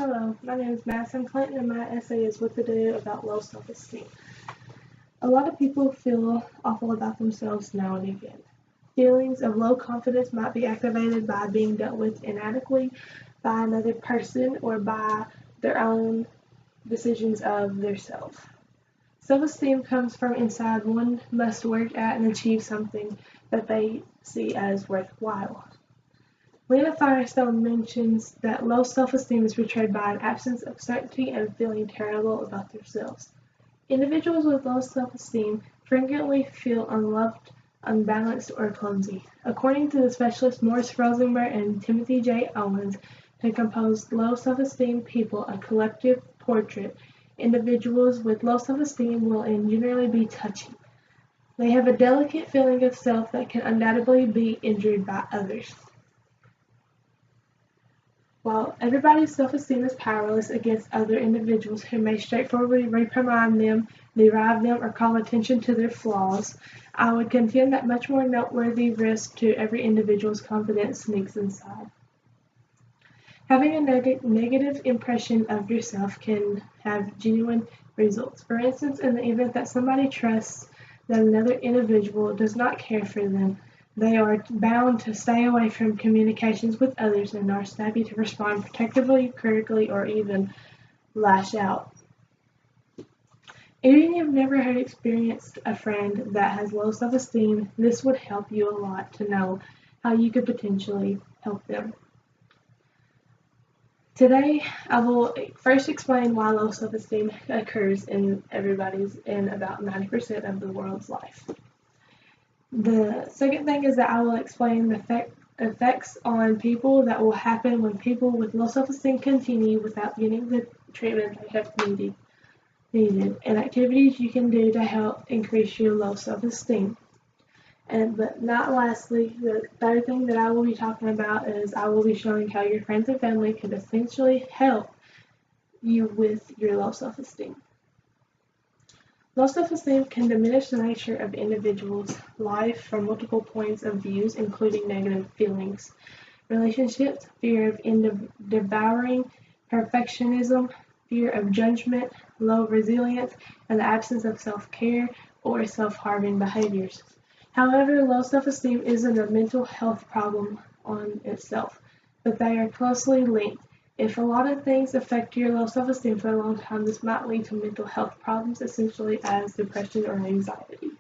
Hello, my name is Madison Clinton and my essay is What to Do About Low Self-Esteem. A lot of people feel awful about themselves now and again. Feelings of low confidence might be activated by being dealt with inadequately by another person or by their own decisions of their self. Self-esteem comes from inside. One must work at and achieve something that they see as worthwhile. Lena Firestone mentions that low self-esteem is portrayed by an absence of certainty and feeling terrible about themselves. Individuals with low self-esteem frequently feel unloved, unbalanced, or clumsy. According to the specialists Morris Rosenberg and Timothy J. Owens, who composed Low Self-Esteem People, a collective portrait, individuals with low self-esteem will generally be touchy. They have a delicate feeling of self that can undoubtedly be injured by others. While everybody's self-esteem is powerless against other individuals who may straightforwardly reprimand them, deride them, or call attention to their flaws, I would contend that much more noteworthy risk to every individual's confidence sneaks inside. Having a negative impression of yourself can have genuine results. For instance, in the event that somebody trusts that another individual does not care for them, they are bound to stay away from communications with others and are snappy to respond protectively, critically, or even lash out. Even if you've never experienced a friend that has low self-esteem, this would help you a lot to know how you could potentially help them. Today, I will first explain why low self-esteem occurs in about 90% of the world's life. The second thing is that I will explain the effects on people that will happen when people with low self-esteem continue without getting the treatment they have needed, and activities you can do to help increase your low self-esteem. But not lastly, the third thing that I will be talking about is I will be showing how your friends and family could essentially help you with your low self-esteem. Low self-esteem can diminish the nature of individuals' life from multiple points of view, including negative feelings, relationships, fear of devouring, perfectionism, fear of judgment, low resilience, and the absence of self-care or self-harming behaviors. However, low self-esteem isn't a mental health problem on itself, but they are closely linked. If a lot of things affect your low self-esteem for a long time, this might lead to mental health problems, essentially as depression or anxiety.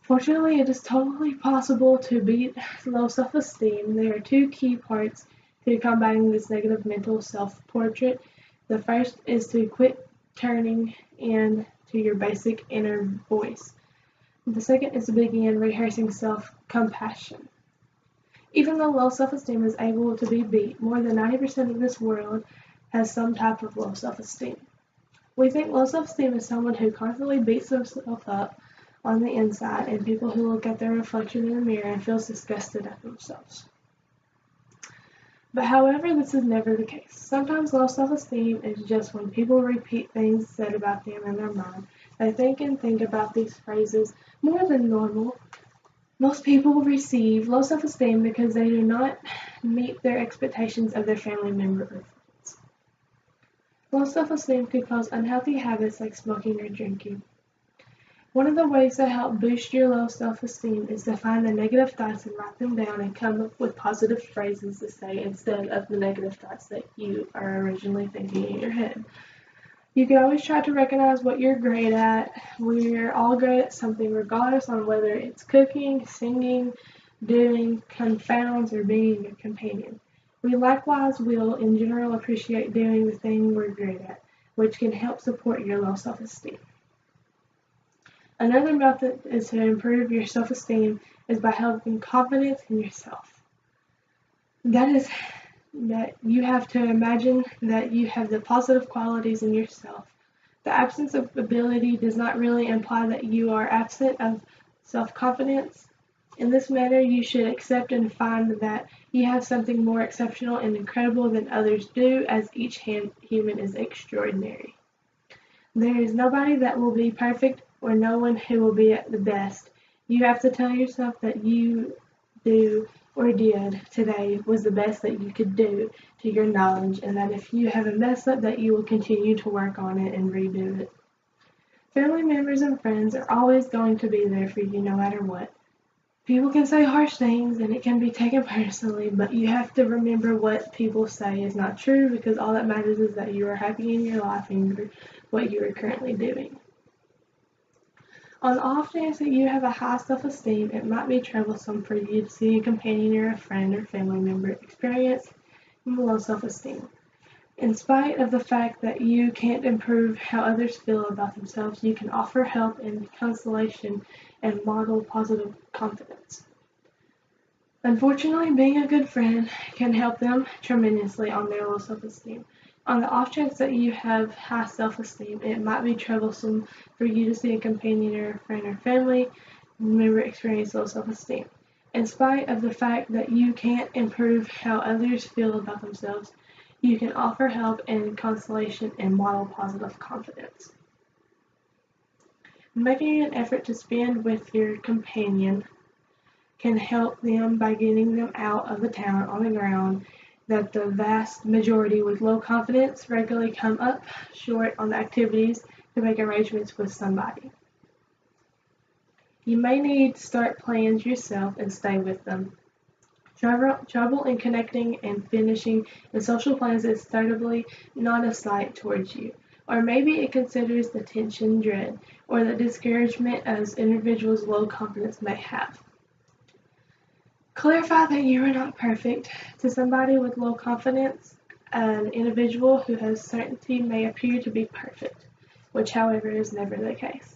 Fortunately, it is totally possible to beat low self-esteem. There are two key parts to combating this negative mental self-portrait. The first is to quit turning in to your basic inner voice. The second is to begin rehearsing self-compassion. Even though low self-esteem is able to be beat, more than 90% of this world has some type of low self-esteem. We think low self-esteem is someone who constantly beats themselves up on the inside and people who look at their reflection in the mirror and feels disgusted at themselves. But however, this is never the case. Sometimes low self-esteem is just when people repeat things said about them in their mind. They think and think about these phrases more than normal. Most people receive low self-esteem because they do not meet their expectations of their family member or friends. Low self-esteem could cause unhealthy habits like smoking or drinking. One of the ways to help boost your low self-esteem is to find the negative thoughts and write them down and come up with positive phrases to say instead of the negative thoughts that you are originally thinking in your head. You can always try to recognize what you're great at. We're all great at something, regardless on whether it's cooking, singing, doing, confounds, or being a companion. We likewise will, in general, appreciate doing the thing we're great at, which can help support your low self-esteem. Another method is to improve your self-esteem is by having confidence in yourself. That is that you have to imagine that you have the positive qualities in yourself. The absence of ability does not really imply that you are absent of self-confidence. In this manner, you should accept and find that you have something more exceptional and incredible than others do, as each human is extraordinary. There is nobody that will be perfect or no one who will be at the best. You have to tell yourself that you do or did today was the best that you could do, to your knowledge, and that if you have a mess up that you will continue to work on it and redo it. Family members and friends are always going to be there for you no matter what. People can say harsh things and it can be taken personally, but you have to remember what people say is not true, because all that matters is that you are happy in your life and what you are currently doing. On the off chance that you have a high self-esteem, it might be troublesome for you to see a companion or a friend or family member experience low self-esteem. In spite of the fact that you can't improve how others feel about themselves, you can offer help and consolation and model positive confidence. Unfortunately, being a good friend can help them tremendously on their low self-esteem. On the off chance that you have high self-esteem, it might be troublesome for you to see a companion or a friend or family member experience low self-esteem. In spite of the fact that you can't improve how others feel about themselves, you can offer help and consolation and model positive confidence. Making an effort to spend with your companion can help them by getting them out of the town on the ground that the vast majority with low confidence regularly come up short on the activities to make arrangements with somebody. You may need to start plans yourself and stay with them. Trouble in connecting and finishing the social plans is certainly not a sight towards you, or maybe it considers the tension, dread, or the discouragement as individuals' low confidence may have. Clarify that you are not perfect. To somebody with low confidence, an individual who has certainty may appear to be perfect, which, however, is never the case.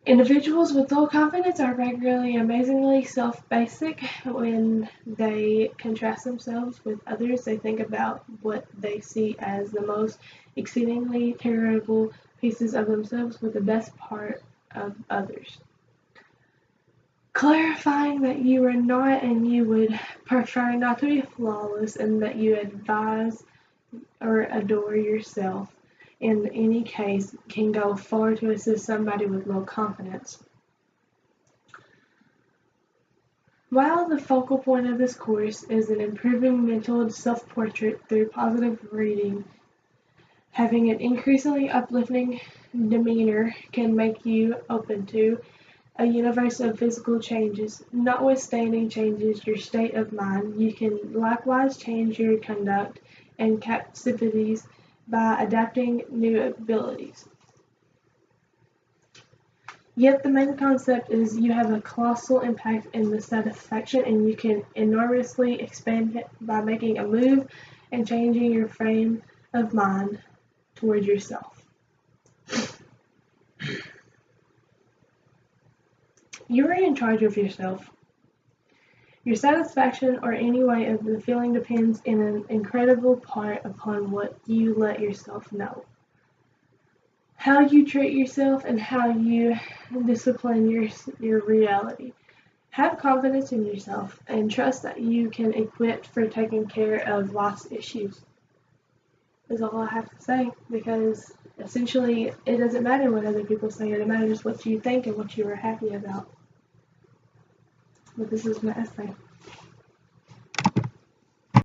Individuals with low confidence are regularly amazingly self-basic. When they contrast themselves with others, they think about what they see as the most exceedingly terrible pieces of themselves with the best part of others. Clarifying that you are not and you would prefer not to be flawless, and that you advise or adore yourself in any case can go far to assist somebody with low confidence. While the focal point of this course is in improving mental self-portrait through positive reading, having an increasingly uplifting demeanor can make you open to a universe of physical changes. Notwithstanding changes your state of mind, you can likewise change your conduct and capacities by adapting new abilities. Yet the main concept is you have a colossal impact in the satisfaction, and you can enormously expand it by making a move and changing your frame of mind towards yourself. You are in charge of yourself. Your satisfaction or any way of the feeling depends in an incredible part upon what you let yourself know. How you treat yourself and how you discipline your reality. Have confidence in yourself and trust that you can equipped for taking care of life's issues. Is all I have to say, because essentially it doesn't matter what other people say, it matters what you think and what you are happy about. But this is my essay.